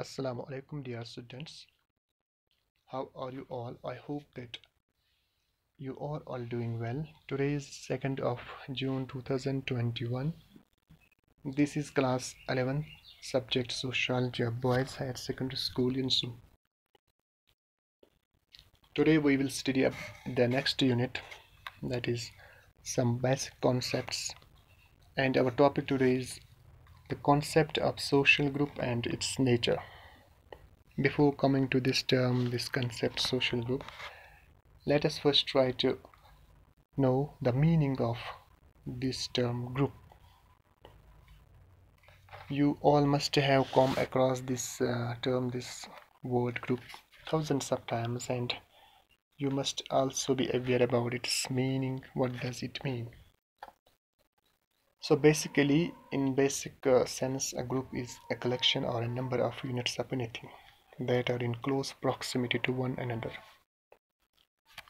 Assalamu alaikum dear students. How are you all? I hope that you are all doing well. Today is 2nd of June 2021. This is class 11 subject sociology of boys higher secondary school in Su. Today we will study the next unit, that is some basic concepts, and our topic today is the concept of social group and its nature. Before coming to this term, this concept social group, let us first try to know the meaning of this term group. You all must have come across this term, this word group, thousands of times, and you must also be aware about its meaning. What does it mean? So basically, in basic sense, a group is a collection or a number of units of anything that are in close proximity to one another.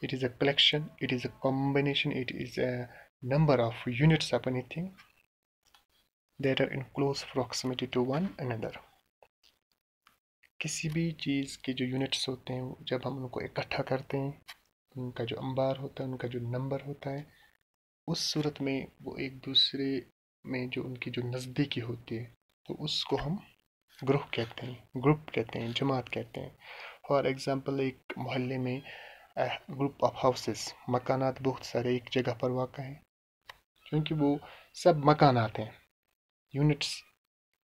It is a collection, it is a combination, it is a number of units of anything that are in close proximity to one another. किसी भी चीज़ के जो units होते हैं, जब हम उनको इकट्ठा करते हैं, उनका जो अंबार होता है, उनका जो नंबर होता है, उस सूरत में वो एक दूसरे में जो उनकी जो नज़दीकी होती है, तो उसको हम ग्रुप कहते हैं, ग्रुप कहते हैं, जमात कहते हैं. फॉर एग्ज़ाम्पल, एक मोहल्ले में ग्रुप ऑफ हाउसेस, मकानात बहुत सारे एक जगह पर वाक़ा हैं, क्योंकि वो सब मकानात हैं, यूनिट्स,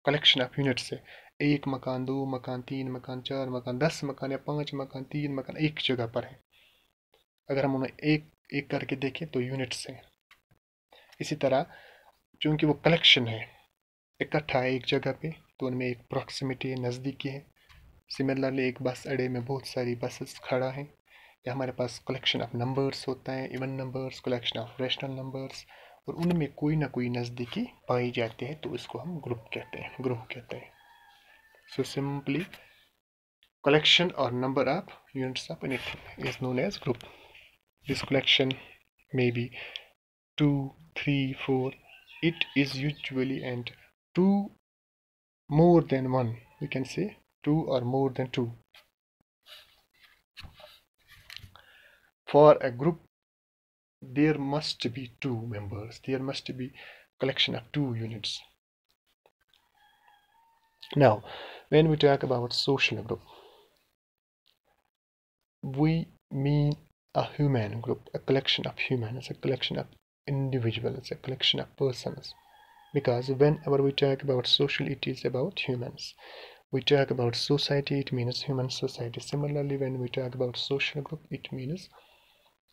कलेक्शन ऑफ यूनिट्स है. एक मकान, दो मकान, तीन मकान, चार मकान, 10 मकान या 5 मकान, 3 मकान एक जगह पर है. अगर हम उन्हें एक एक करके देखें तो यूनिट्स हैं. इसी तरह चूंकि वो कलेक्शन है, इकट्ठा है एक जगह पे, तो उनमें एक प्रॉक्सिमिटी है, नज़दीकी है. सिमिलरली एक बस अड्डे में बहुत सारी बसेस खड़ा हैं, या हमारे पास कलेक्शन ऑफ नंबर्स होता है, even numbers, collection of rational numbers, और उनमें कोई ना कोई नज़दीकी पाई जाती है, तो इसको हम ग्रुप कहते हैं, ग्रुप कहते हैं. So simply, collection or number of units of anything is known as group. This collection may be 2, 3, 4. It is usually and 2 more than 1. We can say 2 or more than 2. For a group, there must be 2 members. There must be collection of 2 units. Now, when we talk about social group, we mean a human group, a collection of humans, a collection of individuals, a collection of persons. Because whenever we talk about social, it is about humans. We talk about society, it means human society. Similarly, when we talk about social group, it means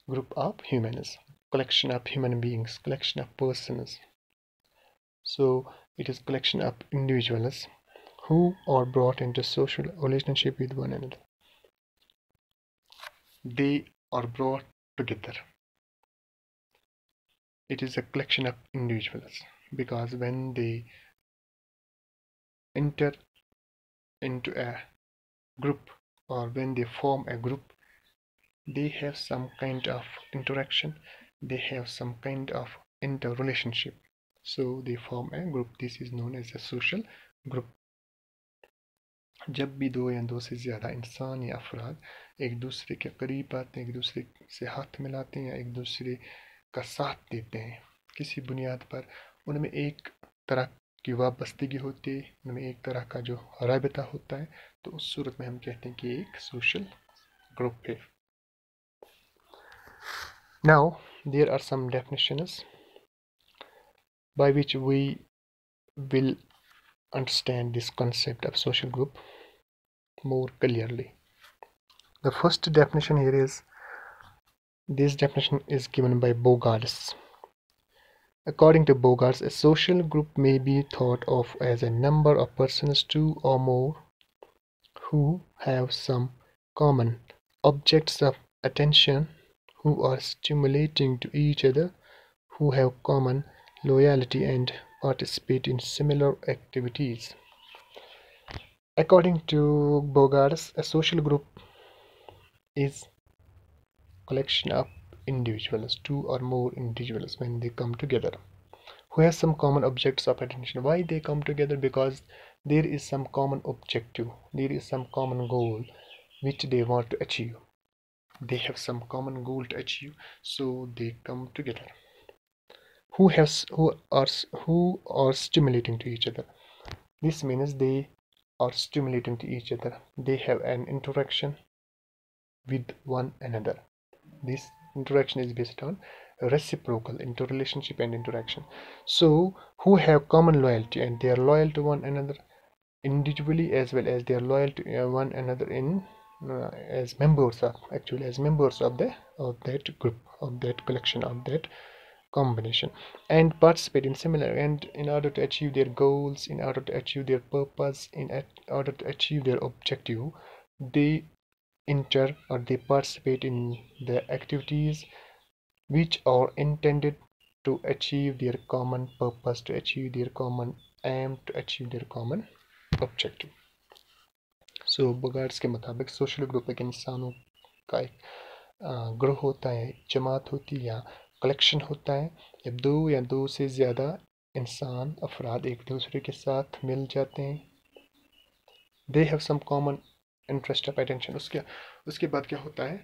group of humans, collection of human beings, collection of persons. So it is collection of individuals who are brought into social relationship with one another. They are brought together. It is a collection of individuals, because when they enter into a group, or when they form a group, they have some kind of interaction, they have some kind of interrelationship, so they form a group. This is known as a social group. जब भी दो या दो से ज़्यादा इंसान या अफराद एक दूसरे के करीब आते हैं, एक दूसरे से हाथ मिलाते हैं, या एक दूसरे का साथ देते हैं किसी बुनियाद पर, उनमें एक तरह की वाबस्तगी होती है, उनमें एक तरह का जो राबता होता है, तो उस सूरत में हम कहते हैं कि एक सोशल ग्रुप है. Now there are some definitions by which we will understand this concept of social group more clearly. The first definition here is, this definition is given by Bogaerts. According to Bogaerts, a social group may be thought of as a number of persons, 2 or more, who have some common objects of attention, who are stimulating to each other, who have common loyalty and participate in similar activities. According to Bogaerts, a social group is a collection of individuals, 2 or more individuals, when they come together, who have some common objects of attention. Why they come together? Because there is some common objective, there is some common goal which they want to achieve. They have some common goal to achieve, so they come together. Who are stimulating to each other. This means they are stimulating to each other. They have an interaction with one another. This interaction is based on reciprocal interrelationship and interaction. So who have common loyalty and they are loyal to one another individually as well as they are loyal to one another in as members of actually as members of that group, of that collection, of that combination, and participate in similar, and in order to achieve their goals, in order to achieve their purpose, order to achieve their objective, they enter or they participate in the activities which are intended to achieve their common purpose, to achieve their common aim, to achieve their common objective. सो बगार्ड्स के मुताबिक social group एक इंसानों का एक group होता है, जमात होती है या कलेक्शन होता है, जब दो या दो से ज़्यादा इंसान अफराद एक दूसरे के साथ मिल जाते हैं. They have some common interest of attention. उसके बाद क्या होता है,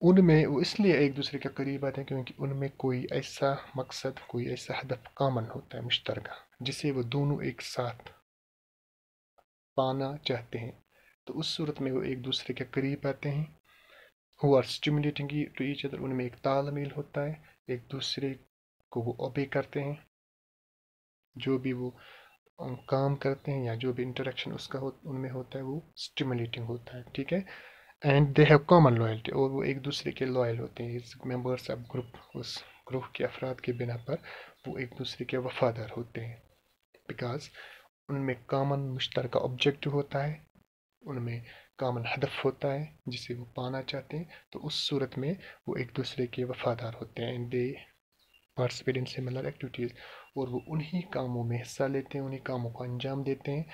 उनमें वो इसलिए एक दूसरे के करीब आते हैं क्योंकि उनमें कोई ऐसा मकसद, कोई ऐसा हदफ कॉमन होता है, मुश्तरका, जिसे वो दोनों एक साथ पाना चाहते हैं. तो उस सूरत में वो एक दूसरे के करीब आते हैं. Who are stimulating to each other. उनमें एक तालमेल होता है, एक दूसरे को वो ओबे करते हैं, जो भी वो काम करते हैं या जो भी इंटरेक्शन उसका उनमें होता है वो स्टिमुलेटिंग होता है. ठीक है. And they have common loyalty. और वो एक दूसरे के लॉयल होते हैं. इस मेंबर्स ऑफ ग्रुप, उस ग्रुप के अफराद के बिना पर वो एक दूसरे के वफादार होते हैं, बिकॉज उनमें कॉमन मुश्तरका ऑब्जेक्टिव होता है, उनमें कॉमन हदफ होता है जिसे वो पाना चाहते हैं. तो उस सूरत में वो एक दूसरे के वफादार होते हैं. And they participate in similar activities. और वो उन्हीं कामों में हिस्सा लेते हैं, उन्हीं कामों को अंजाम देते हैं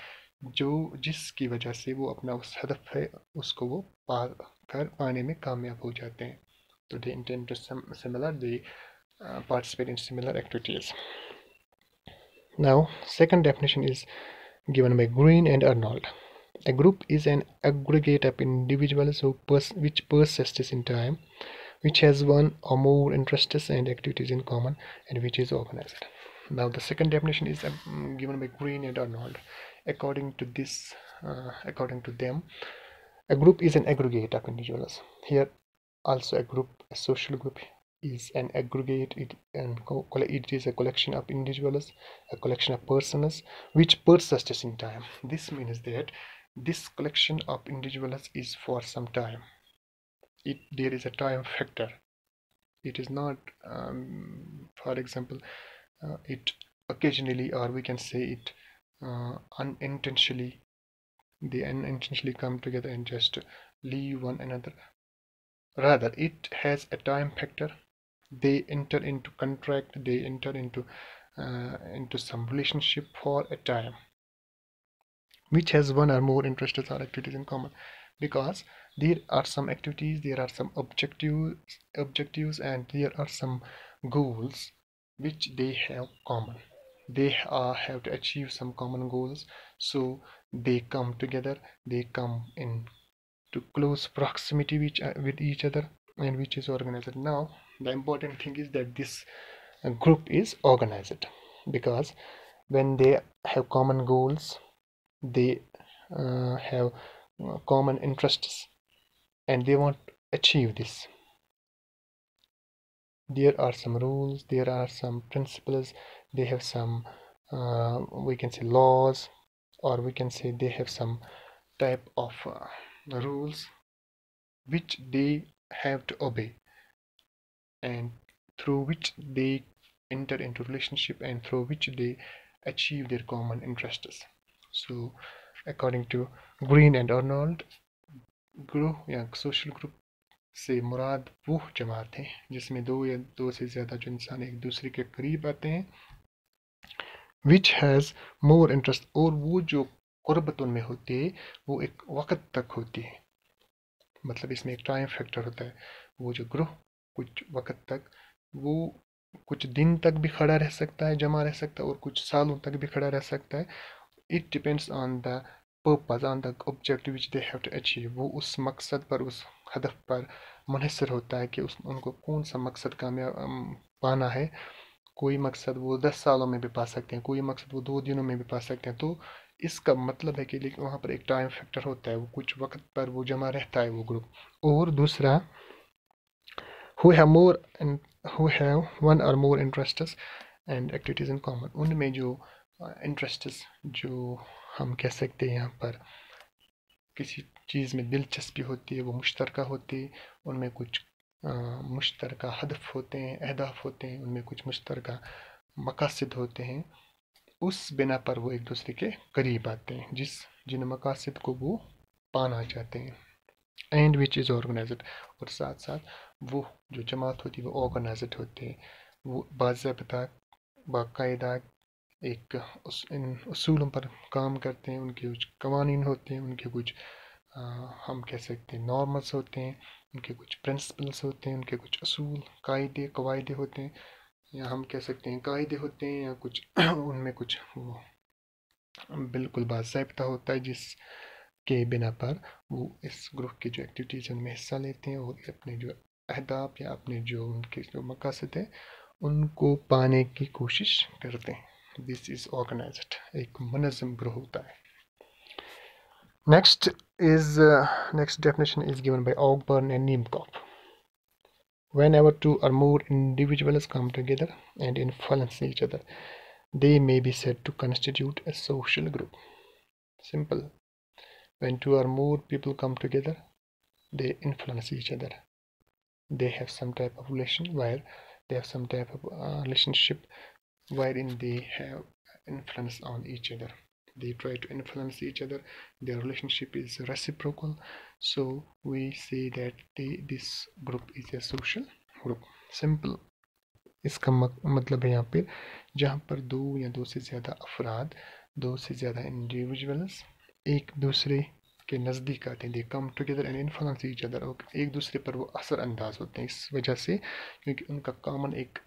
जिसकी वजह से वो अपना उस हदफ है उसको वो पाने में कामयाब हो जाते हैं. तो they intend to similar, they participate in similar activities. Now, second definition is given by Green and Arnold. A group is an aggregate of individuals which persists in time, which has one or more interests and activities in common, and which is organized. Now, the second definition is given by Green and Arnold. According to them, a group is an aggregate of individuals. Here, also a group, a social group, is an aggregate. It is a collection of individuals, a collection of persons which persists in time. This means that this collection of individuals is for some time. There is a time factor. It is not, for example, it occasionally, or we can say it unintentionally. They unintentionally come together and just leave one another. Rather, it has a time factor. They enter into contract, they enter into some relationship for a time, which has one or more interests or activities in common, because there are some activities, there are some objectives, and there are some goals which they have common. They have to achieve some common goals, so they come together, they come into close proximity with each other, and which is organized. Now, the important thing is that this group is organized, because when they have common goals, they have common interests, and they want to achieve this. There are some rules, there are some principles, they have some we can say laws, or we can say they have some type of rules which they have to obey, and through which they enter into relationship, and through which they achieve their common interests. So according to Green and Arnold, group या social group से मुराद वो जमात है जिसमें दो या दो से ज़्यादा जो इंसान एक दूसरे के करीब आते हैं, विच हैज़ मोर इंटरेस्ट. और वो जो कुर्बत उनमें होती है वो एक वक्त तक होती है. मतलब इसमें एक टाइम फैक्टर होता है. वो जो ग्रुप कुछ वक्त तक, वो कुछ दिन तक भी खड़ा रह सकता है, जमा रह सकता है, और कुछ सालों तक भी खड़ा रह सकता है. It depends on the purpose, on the objective which they have to achieve. वो उस मकसद पर, उस हदफ पर मुनहसर होता है कि उनको कौन सा मकसद कामयाब पाना है। कोई मकसद वो 10 सालों में भी पा सकते हैं, कोई मकसद वो 2 दिनों में भी पा सकते हैं। तो इसका मतलब है कि लेकिन वहाँ पर एक टाइम फैक्टर होता है, वो कुछ वक्त पर वो जमा रहता है वो ग्रुप। और दूसरा, who have more and who have one or more interests and activities in common, उनमें जो interests, जो हम कह सकते हैं यहाँ पर किसी चीज़ में दिलचस्पी होती है, वो मुश्तरका होती है। उनमें कुछ मुश्तरका हदफ होते हैं, अहदाफ होते हैं, उनमें कुछ मुश्तरका मकासद होते हैं। उस बिना पर वो एक दूसरे के करीब आते हैं, जिन मकासद को वो पाना चाहते हैं। एंड विच इज़ ऑर्गेनाइज्ड, और साथ साथ वो जो जमात होती है वो ऑर्गेनाइज्ड होते हैं। वो बाज़ाब्ता बाकायदा एक इन उसूलों पर काम करते हैं। उनके कुछ कवानीन होते हैं, उनके कुछ हम कह सकते हैं नॉर्मल्स होते हैं, उनके कुछ प्रिंसिपल्स होते हैं, उनके कुछ असूल कायदे कवायदे होते हैं, या हम कह सकते हैं कायदे होते हैं, या कुछ उनमें कुछ वो बिल्कुल बाज़ाब्ता होता है जिसके बिना पर वो इस ग्रुप की जो एक्टिविटीज़ हैं उनमें हिस्सा लेते हैं और अपने जो अहदाफ या अपने जो उनके जो मकासद है उनको पाने की कोशिश करते हैं। दिस इज़ ऑर्गेनाइज्ड, एक मुनज़्ज़म ग्रुप होता है। Next definition is given by Ogburn and Nimkov. Whenever two or more individuals come together and influence each other, they may be said to constitute a social group. Simple. When two or more people come together, they influence each other. They have some type of relation where they have some type of relationship wherein they have influence on each other. They try to influence each other. Their relationship is reciprocal. So we say that this group is a social group. Simple. इसका मतलब है यहाँ पे जहाँ पर दो या दो से ज़्यादा अफराद, दो से ज़्यादा इंडिविजुअल्स एक दूसरे के नज़दीक आते हैं, they come together and influence each other, और एक दूसरे पर वो असर अंदाज होते हैं इस वजह से क्योंकि उनका कॉमन एक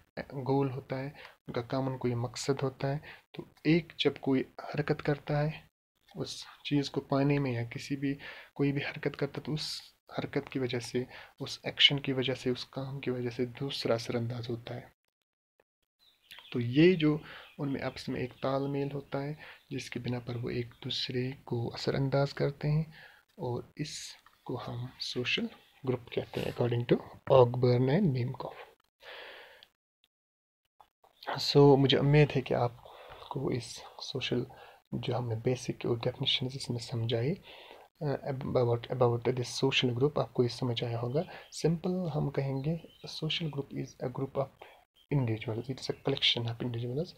गोल होता है, उनका कॉमन कोई मकसद होता है। तो एक जब कोई हरकत करता है उस चीज़ को पाने में, या कोई भी हरकत करता है तो उस हरकत की वजह से, उस एक्शन की वजह से, उस काम की वजह से दूसरा असर अंदाज होता है। तो ये जो उनमें आपस में एक तालमेल होता है जिसके बिना पर वो एक दूसरे को असरअंदाज करते हैं, और इसको हम सोशल ग्रुप कहते हैं अकॉर्डिंग टू ऑगबर्न एंड नीमकॉफ। सो मुझे उम्मीद है कि आपको इस सोशल जो हमने बेसिक और डेफिनेशन इसमें समझाई अबाउट दिस सोशल ग्रुप, आपको ये समझ आया होगा। सिंपल हम कहेंगे social group is a group of individuals. It is a collection of individuals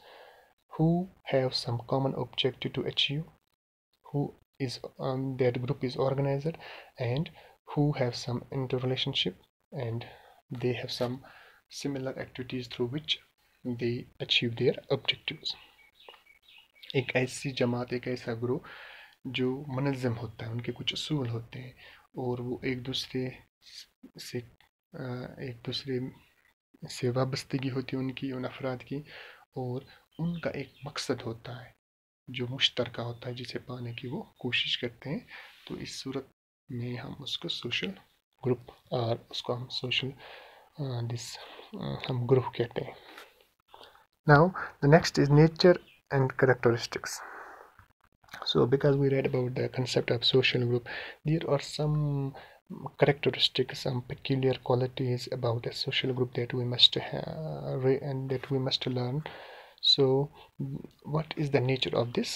who have some common objective to achieve, who is that group is organized, and who have some interrelationship, and they have some similar activities through which they achieve their objectives. एक ऐसी जमात, एक ऐसा group जो मुनज़्ज़म होता है, उनके कुछ असूल होते हैं और वो एक दूसरे से वाबस्तगी होती है उनकी, उन अफराद की, और उनका एक मकसद होता है जो मुश्तरका होता है जिसे पाने की वो कोशिश करते हैं। तो इस सूरत में हम उसको सोशल ग्रुप और उसको हम सोशल हम ग्रुप कहते हैं। Now the next is nature and characteristics. So because we read about the concept of social group, there are some characteristics, some peculiar qualities about a social group that we must and that we must learn. So what is the nature of this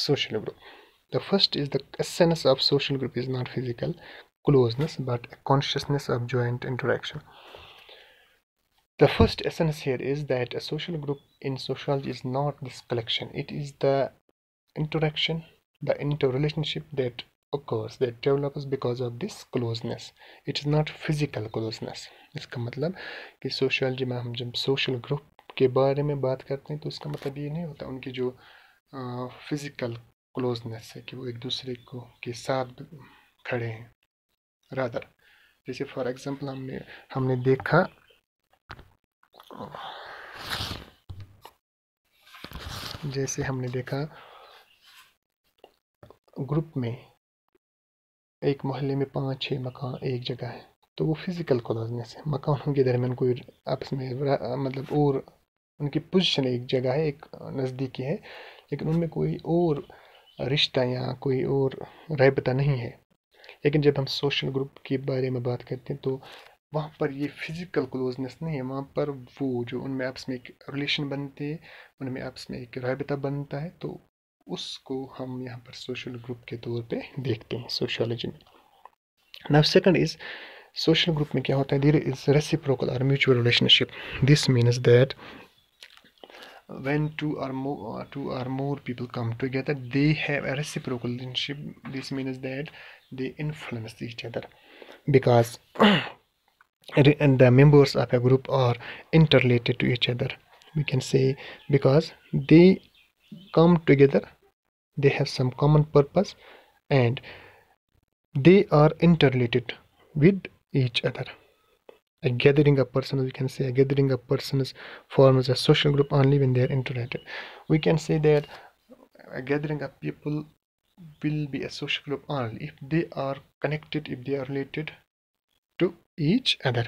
social group? The first is the essence of social group is not physical closeness but a consciousness of joint interaction. The first essence here is that a social group in sociology is not this collection, it is the interaction, the interrelationship that occurs, that develops because of this closeness. It is not physical closeness. इसका मतलब कि social में हम जब social group के बारे में बात करते हैं तो इसका मतलब ये नहीं होता उनकी जो फिजिकल क्लोजनेस है कि वो एक दूसरे को के साथ खड़े हैं। रादर जैसे फॉर एग्जांपल हमने देखा ग्रुप में एक मोहल्ले में 5-6 मकान एक जगह है, तो वो फिजिकल क्लोजनेस है, मकानों के दरमियान कोई आपस में मतलब और उनकी पोजीशन एक जगह है, एक नज़दीकी है, लेकिन उनमें कोई और रिश्ता या कोई और राबता नहीं है। लेकिन जब हम सोशल ग्रुप के बारे में बात करते हैं तो वहाँ पर ये फिजिकल क्लोजनेस नहीं है, वहाँ पर वो जो उनमें आपस में एक रिलेशन बनते हैं, उनमें आपस में एक राबता बनता है, तो उसको हम यहाँ पर सोशल ग्रुप के तौर पे देखते हैं सोशियोलॉजी में। Now second is social group में क्या होता है, देयर इज रेसिप्रोकल और mutual relationship. This means that when two or more people come together, they have a reciprocal relationship. This means that they influence each other because and the members of a group are interrelated to each other. We can say because they come together, they have some common purpose, and they are interrelated with each other. A gathering of persons, we can say a gathering of persons forms a social group only when they are interrelated. We can say that a gathering of people will be a social group only if they are connected, if they are related to each other.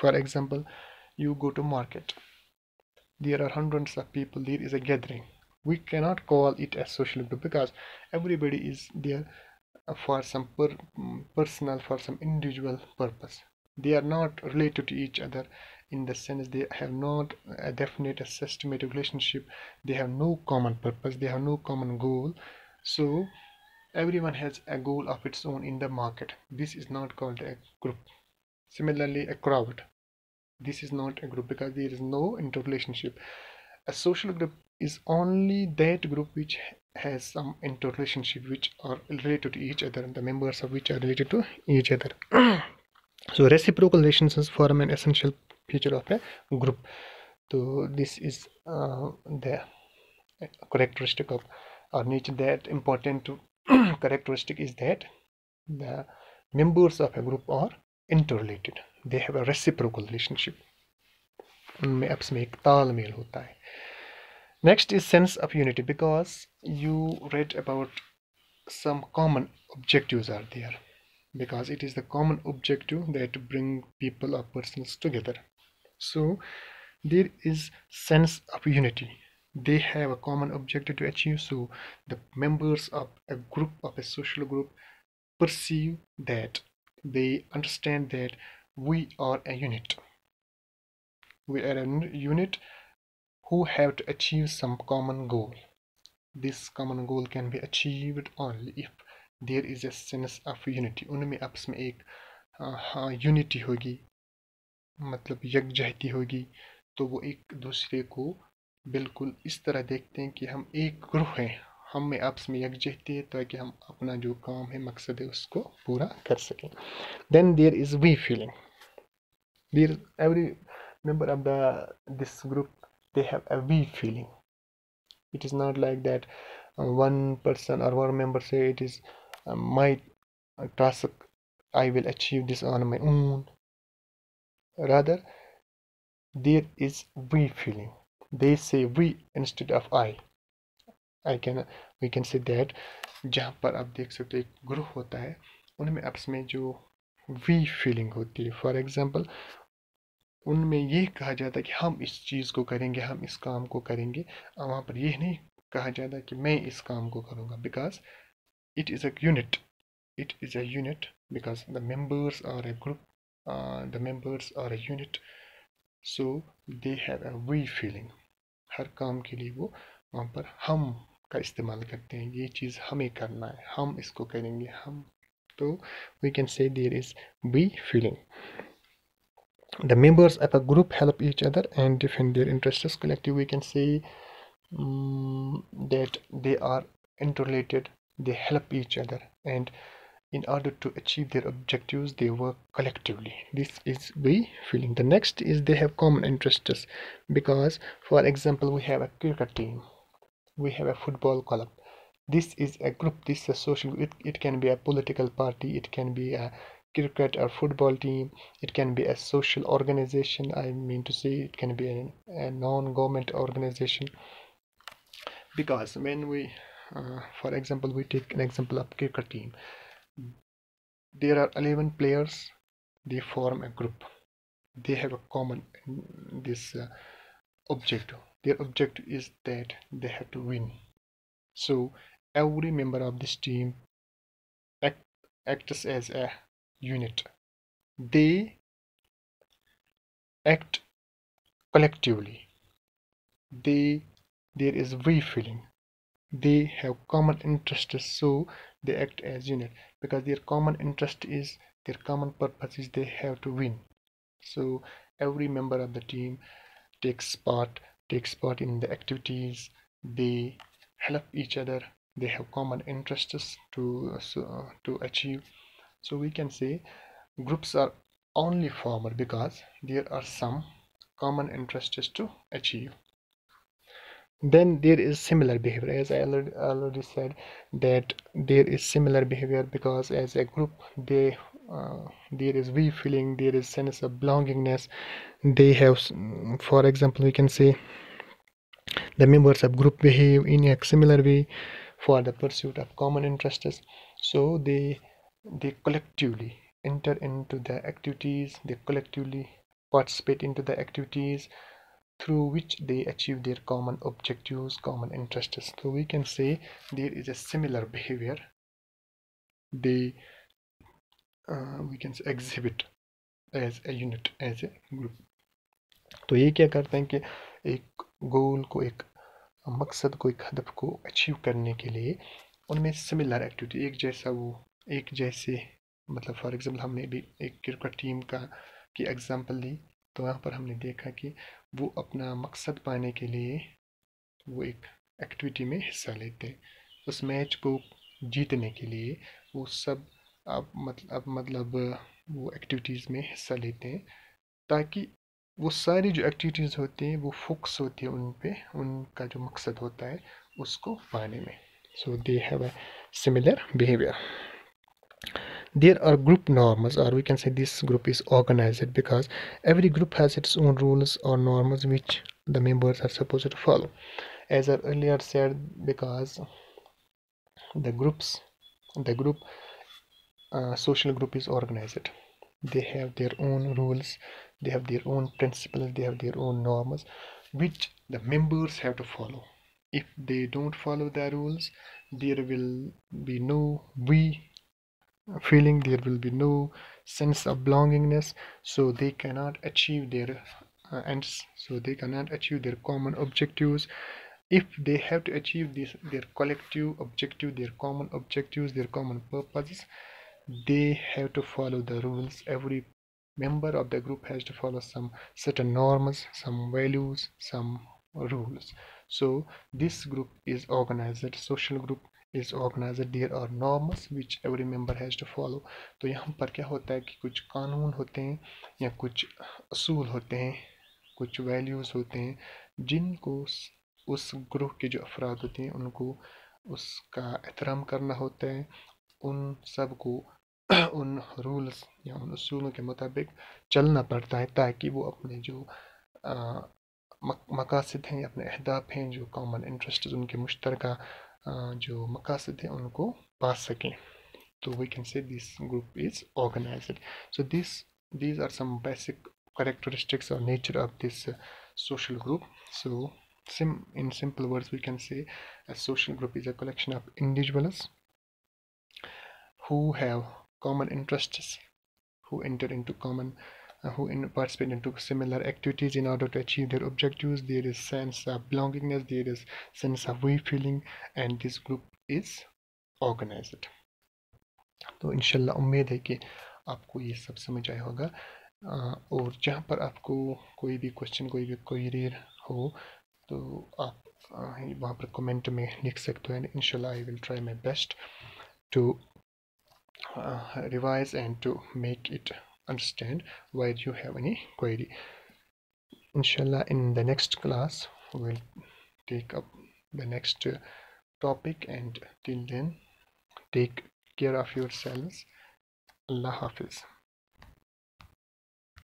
For example, you go to market, there are hundreds of people, there is a gathering. We cannot call it a social group because everybody is there for some personal, for some individual purpose. They are not related to each other in the sense they have not a definite, a systematic relationship. They have no common purpose, they have no common goal. So everyone has a goal of its own in the market. This is not called a group. Similarly, a crowd, this is not a group because there is no interrelationship. A social group is only that group which has some interrelationship, which are related to each other, and the members of which are related to each other. So reciprocal relationships form an essential feature of a group. So this is the characteristic of or nature that important to characteristic is that the members of a group are interrelated. They have a reciprocal relationship. उनमें आपस में एक तालमेल होता है. Next is sense of unity, because you read about some common objectives are there, because it is the common objective that bring people or persons together. So there is sense of unity. They have a common objective to achieve, so the members of a group, of a social group, perceive that, they understand that we are a unit. We are a unit who have to achieve some common goal. This common goal can be achieved only if there is a sense of unity. उनमें आपस में एक unity होगी, मतलब यकजहती होगी, तो वो एक दूसरे को बिल्कुल इस तरह देखते हैं कि हम एक ग्रुप हैं, हम में आपस में यकजहती है ताकि हम अपना जो काम है, मकसद है, उसको पूरा कर सकें. Then there is we feeling. There every member of this group, they have a we feeling. It is not like that one person or one member say it is my task, I will achieve this on my own. Rather, there is we feeling. They say we instead of I. We can say that जहाँ पर आप देख सकते हो एक group होता है, उनमें आपस में जो वी फीलिंग होती है, फॉर एग्जांपल उनमें ये कहा जाता है कि हम इस चीज़ को करेंगे, हम इस काम को करेंगे, और वहाँ पर यह नहीं कहा जाता कि मैं इस काम को करूँगा, because it is a unit. It is a unit because the members are a group, the members are a unit, so they have a we feeling. हर काम के लिए वो वहाँ पर हम का इस्तेमाल करते हैं, ये चीज़ हमें करना है, हम इसको करेंगे, हम. तो we can say there is we feeling. The members of a group help each other and defend their interests. Collective, we can say that they are interrelated, they help each other, and in order to achieve their objectives, they work collectively. This is we feeling. The next is they have common interests, because, for example, we have a cricket team, we have a football club. This is a group, this is a social, it can be a political party, it can be a cricket or football team, it can be a social organization, I mean to say it can be a non-government organization, because when we for example, we take an example of cricket team. There are 11 players. They form a group. They have a common this objective. Their objective is that they have to win. So every member of this team acts as a unit. They act collectively. There is we feeling. They have common interests, so they act as unit because their common interest is their common purpose is they have to win. So every member of the team takes part in the activities. They help each other. They have common interests to achieve. So we can say groups are only formed because there are some common interests to achieve. Then there is similar behavior, as I already said, that there is similar behavior because as a group there is we feeling, there is sense of belongingness. They have, for example, we can say the members of group behave in a similar way for the pursuit of common interests. So they collectively enter into the activities, they collectively participate into the activities through which they achieve their common objectives, common interests. So we can say there is a similar behavior they we can say exhibit as a unit, as a group. तो ये क्या करते हैं कि एक गोल को, एक मकसद को, एक हदफ को अचीव करने के लिए उनमें सिमिलर एक्टिविटी, एक जैसा वो एक जैसे, मतलब फॉर एग्जांपल हमने भी एक क्रिकेट टीम की एग्जांपल ली, तो यहाँ पर हमने देखा कि वो अपना मकसद पाने के लिए वो एक एक्टिविटी में हिस्सा लेते हैं। उस मैच को जीतने के लिए वो सब मतलब वो एक्टिविटीज़ में हिस्सा लेते हैं ताकि वो सारी जो एक्टिविटीज़ होती हैं वो फोकस होती है उन पे, उनका जो मकसद होता है उसको पाने में. So they have a similar behaviour. There are group norms, or we can say this group is organized because every group has its own rules or norms which the members are supposed to follow. As I earlier said, because the group social group is organized, they have their own rules, they have their own principles, they have their own norms which the members have to follow. If they don't follow the rules, there will be no we feeling, there will be no sense of belongingness, so they cannot achieve their ends, so they cannot achieve their common objectives. If they have to achieve this, their collective objective, their common objectives, their common purposes, they have to follow the rules. Every member of the group has to follow some certain norms, some values, some rules. So this group is organized, social group is organized. There are norms which every member has to follow. तो यहाँ पर क्या होता है कि कुछ कानून होते हैं या कुछ असूल होते हैं, कुछ वैल्यूज़ होते हैं जिनको उस ग्रुप के जो अफराद होते हैं उनको उसका एहतराम करना होता है. उन सब को उन रूल्स या उन उसूलों के मुताबिक चलना पड़ता है ताकि वो अपने जो मकासद हैं, अपने अहदाफ हैं, जो कॉमन इंटरेस्ट उनके मुश्तरका जो मकासद हैं उनको पा सकें. तो we can say this group is organized. So these are some basic characteristics or nature of this social group. So in simple words we can say a social group is a collection of individuals who have common interests, who enter into common participate into similar activities in order to achieve their objectives. There is sense of belongingness, there is sense of we feeling, and this group is organized. तो इंशाल्लाह उम्मीद है कि आपको ये सब समझ आया होगा. और जहाँ पर आपको कोई भी क्वेश्चन, कोई भी क्वेरी हो तो आप वहाँ पर कमेंट में लिख सकते हो. एंड इंशाल्लाह I will try my best to revise and to make it understand why you have any query. Inshallah, in the next class we'll take up the next topic, and till then take care of yourselves. Allah Hafiz.